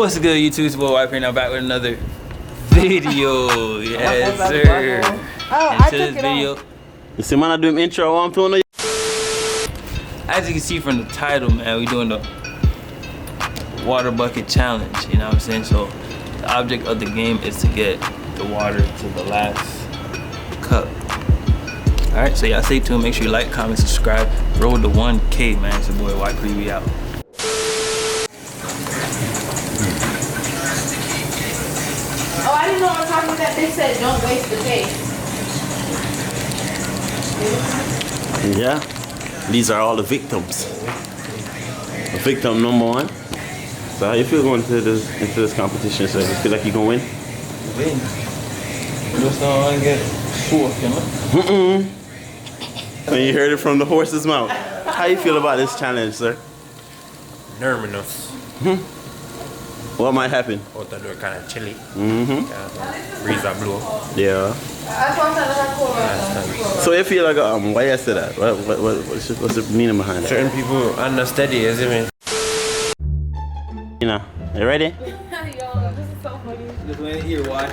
What's good, YouTube? It's your boy White Pree, now back with another video. Yes, sir. Into this video. You see, man, I do him intro. I'm doing it. As you can see from the title, man, we doing the water bucket challenge. You know what I'm saying? So the object of the game is to get the water to the last cup. All right, so y'all stay tuned. Make sure you like, comment, subscribe. Roll the 1K, man. It's your boy White Pree. We out. Oh, I didn't know I was talking about that. They said don't waste the taste. Yeah, these are all the victims. Victim number one. So how you feel going into this competition? So you feel like you gonna win? Win. Just don't get fourth, you know? When you heard it from the horse's mouth. How you feel about this challenge, sir? Nervous. What might happen? Out the door kind of chilly. Breeze are blow. Yeah. So you feel like why you say that? What's the meaning behind that? Certain people unsteady, is it me? You know, you ready? Yo, this is so funny. Just wait to hear why.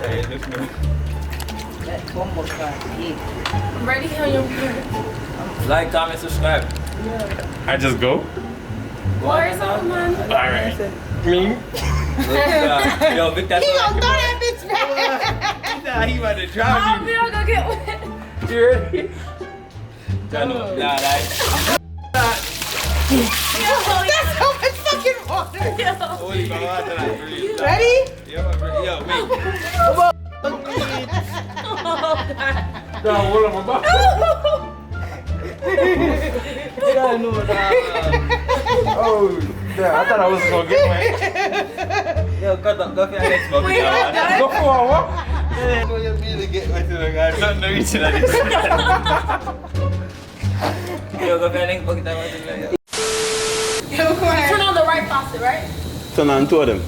I'm ready on your Like, comment, subscribe. I just go? Where's on, man? Alright. Me? Yo, Vic, that's He gonna throw that bitch back. Nah, he about to Oh, drown we all gonna get wet. you. You ready? Nah, That's so much fucking water. Ready? Yo, me. Oh, yeah, I thought I was gonna get wet. Yo, go for your next smoke. Go for a walk. Go your meal to get wet to the guy. Not no reason I didn't. Yo, go for your next bucket. Turn on the right faucet, right? Turn on two of them.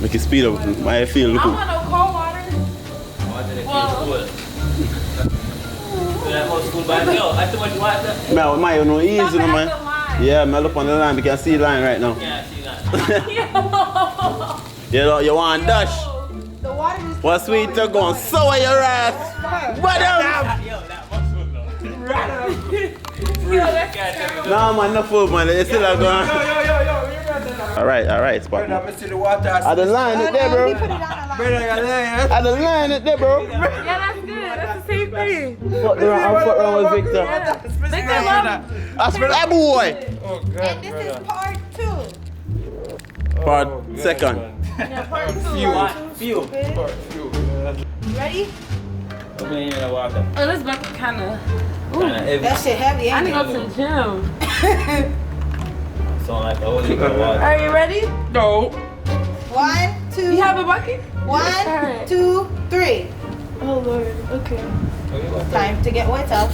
Make it speed up. My feel look. I want no cold water. That whole school by yo, I too much water. Man, my no easy, no man. Yeah, man, look on the line. You can see the line right now. Yeah, I see that. You want dash? The water is What's sweet to go and sour your ass? What up? Yo, that muscle though. Yo, that's terrible. No man, no food man. They still are going. Alright, spot. Let me see the water. I the line it there, bro. I the line it there, bro. Yeah, that's good. That's the same thing. Fuck around with Victor. Victor love That's for that boy. Oh, God. And this is part 2. Part second. Yeah, part 2. Few. Ready? Open in the water. Oh, this bucket kind of. Kinda heavy. That shit heavy. I need to go to the gym. So like the whole heap of water. Are you ready? No. 1, 2. You have a bucket? 1, 2, 3. Oh Lord. Okay. Time to get wet up.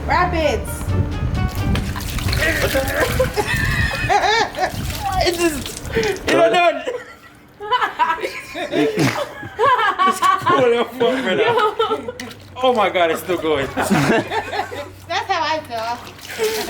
Rapids. It's just. You don't know. Oh my God, it's still going. That's how I feel.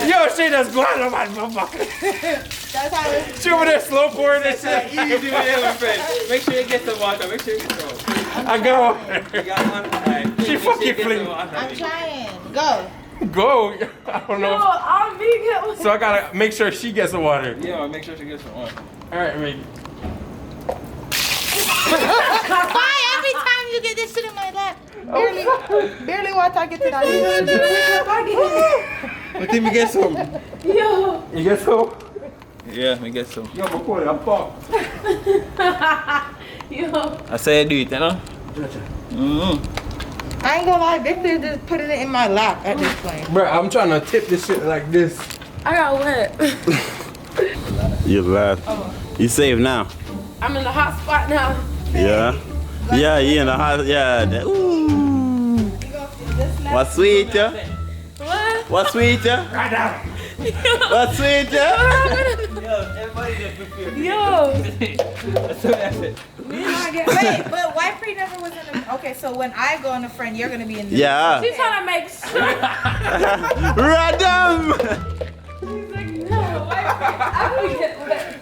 Yo, shit, that's going on my bucket. That's how it She over there slow pouring this shit. Easy with him, my friend. Make sure you get some water. Make sure you get some water. I got You got one. Alright. She fucking fling. I'm trying. Go. Go. I don't know. I'm vegan. So I gotta make sure she gets the water. Yeah, make sure she gets some water. Alright, maybe. Why every time you get this shit in my lap? Barely water I get to that. But then we get some. Yo. You get some? Yeah, me get some. Yo, I'm calling. I'm fucked. Yo. I say do it, you know? I ain't gonna lie, Victor just putting it in my lap at this point. Bro, I'm trying to tip this shit like this. I got wet. You laugh. You safe now. I'm in the hot spot now. Yeah. Yeah, you in the hot. Yeah. Ooh. What sweet, yeah? What? What sweet, yeah? Right now. What sweet, yeah? Yo, everybody just prepare. Yo. That's it. Wait, but White Pree never was in the. Okay, so when I go on a friend, you're gonna be in the. Yeah. She's trying to make sure. Radam! She's like, no, White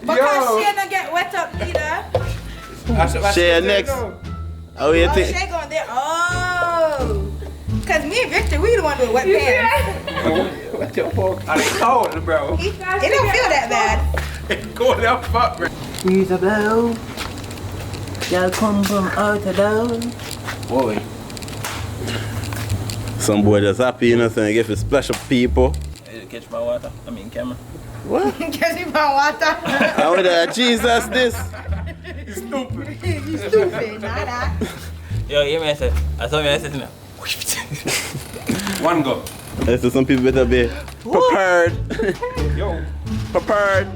Because she don't get wet up either. Shay next. How you Oh, think? Shay going there. Oh. Because me and Victor, we the one with wet pants. What your fuck? I ain't cold, bro. It don't feel that bad. It's going that fuck, bro. Breeze a blow. Y'all come from out of down. Boy. Some boy just happy, you know, saying, give a splash of people. Catch my water. I mean, camera. What? Because you found water. How would Jesus this? You stupid. You stupid. Not that. Yo, hear me, I said. I told me, I said, no. One go. So some people better be prepared. Yo. Prepared.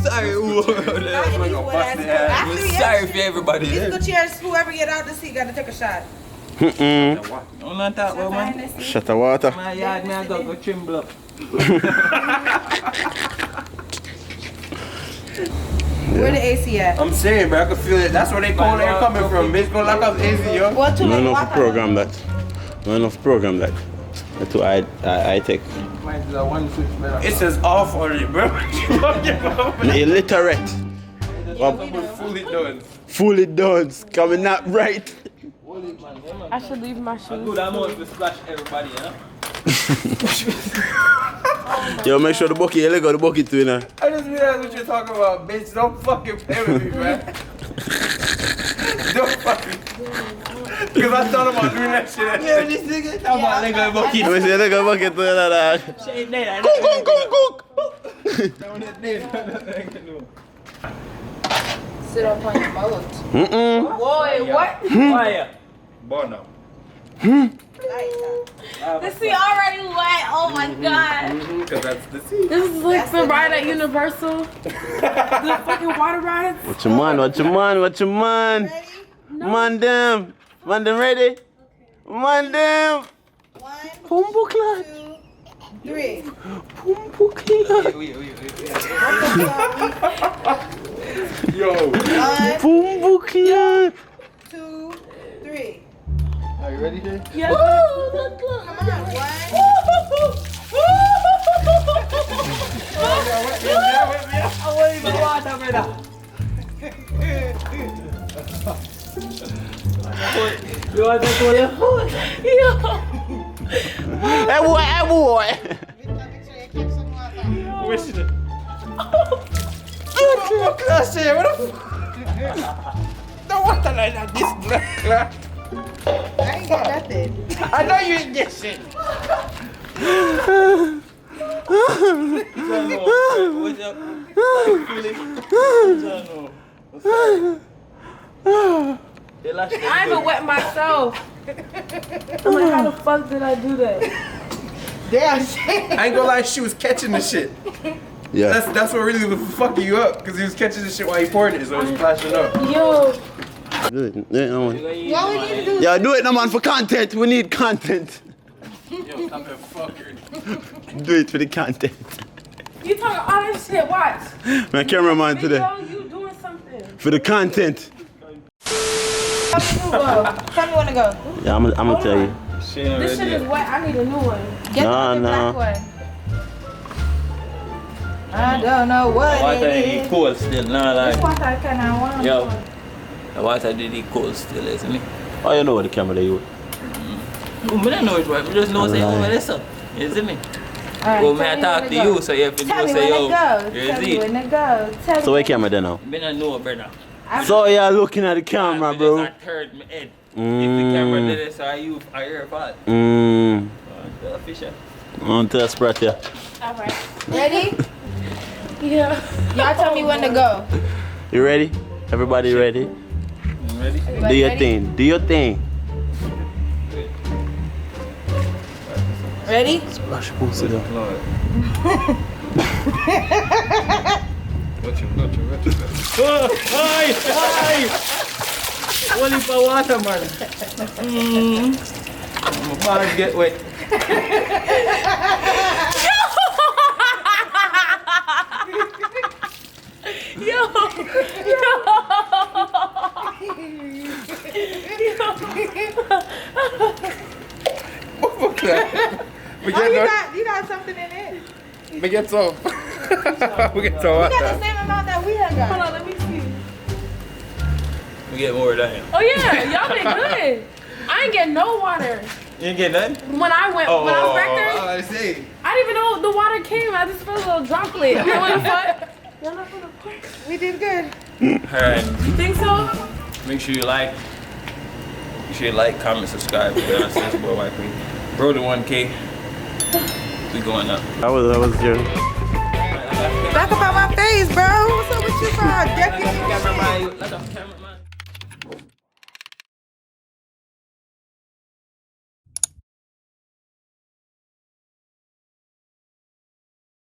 Sorry, I'm sorry for everybody. Musical chairs, whoever get out the seat got to take a shot. Mm-mm. I'm not that well, man. Shut the water. My yard, me, I go trim block. Where the AC at? I'm saying, bro, I can feel it. That's where they cold air coming from. Bitch, gonna lock up easy, yo. Well, too Not many enough water. program that. Not enough program that. That's what I take. It says off on it, bro. Illiterate. Fully done. Fully done. Coming not right. I should leave my shoes. Good amount to splash everybody, you know? Yo, make sure the bucket, you let go the bucket too, you know. I just realized what you're talking about, bitch. Don't fucking play with me, man. Don't fucking. Because I thought about doing that shit. Yeah, this nigga talking about Lego bucket. Let me see, let go the bucket too, you know that. Shade there, Sit up on your boat. Mm-mm. Boy, what? Fire. Bono. The sea already wet. Oh my god. Because that's the sea. This is like the ride at Universal. The fucking water rides. What you man, what you man, what you man? Ready? Man them. Man them ready? Man them. 1, Pumbo clan. 2, 3. Pumbo clan. Yo. 1, Pumbo clan. 2, 3. Are you ready, Jay? Yeah. Come on. 1. I want even water, brother. You want to go there? Hey boy, hey boy. Where's it? What the water like that, this black. I ain't got nothing. I know you ain't get shit. What's up? I even wet myself. I'm like, how the fuck did I do that? Damn shit. I ain't gonna lie, she was catching the shit. Yeah. That's what really was fucking you up, because he was catching the shit while he poured it, so it was splashing up. Yo, Do it. Do it, no man. All we need to do Yeah, do it, no man, for content. We need content. Yo, stop that fuckery. Do it for the content. you talking all this shit. Watch. My cameraman today. Yo, you doing something. For the content. Tell me when to go. Yeah, I'm gonna tell you. This shit is wet. I need a new one. Get No, the no. black one. I don't know what Water it is is. cold still, no This like. water kind of warm. Yo, the water did it cold still, isn't it? Oh, you know what the camera they use. I don't know it's right, we just know say Alright. over this up. You see me? Alright, Well, may tell I me talk when to go. you, so you have to Tell me say, when yo, to go. you Tell me see? when to go. Tell So me. where camera there now? Me not know, brother. So you're looking at the camera, Me bro. just a third my head. If the camera did it, so are you, are your fault? The fisher. On to the sprat here. Alright. Ready? Yeah. Y'all tell me when to go. You ready? Everybody ready? You ready? Do your thing. Do your thing. Ready? Splash pussy down. Hi! Only for water, man. My bag get wet. We Oh, get you got something in it. we get some. We can We throw out got the that. same amount that we have got. Hold on, let me see. We get more than Oh yeah, y'all been good. I ain't get no water. You didn't get nothing? When I went, when I was back there, I see. I didn't even know the water came. I just felt a little droplet. I'm like, what the fuck? Y'all not gonna park? We did good. Alright. You think so? Make sure you like. You should like, comment, subscribe. It's boy White Pree. Bro to 1K. We going up. That was your. Back up on my face, bro. What's up with you, bro? Deputy. Cameraman, like a cameraman.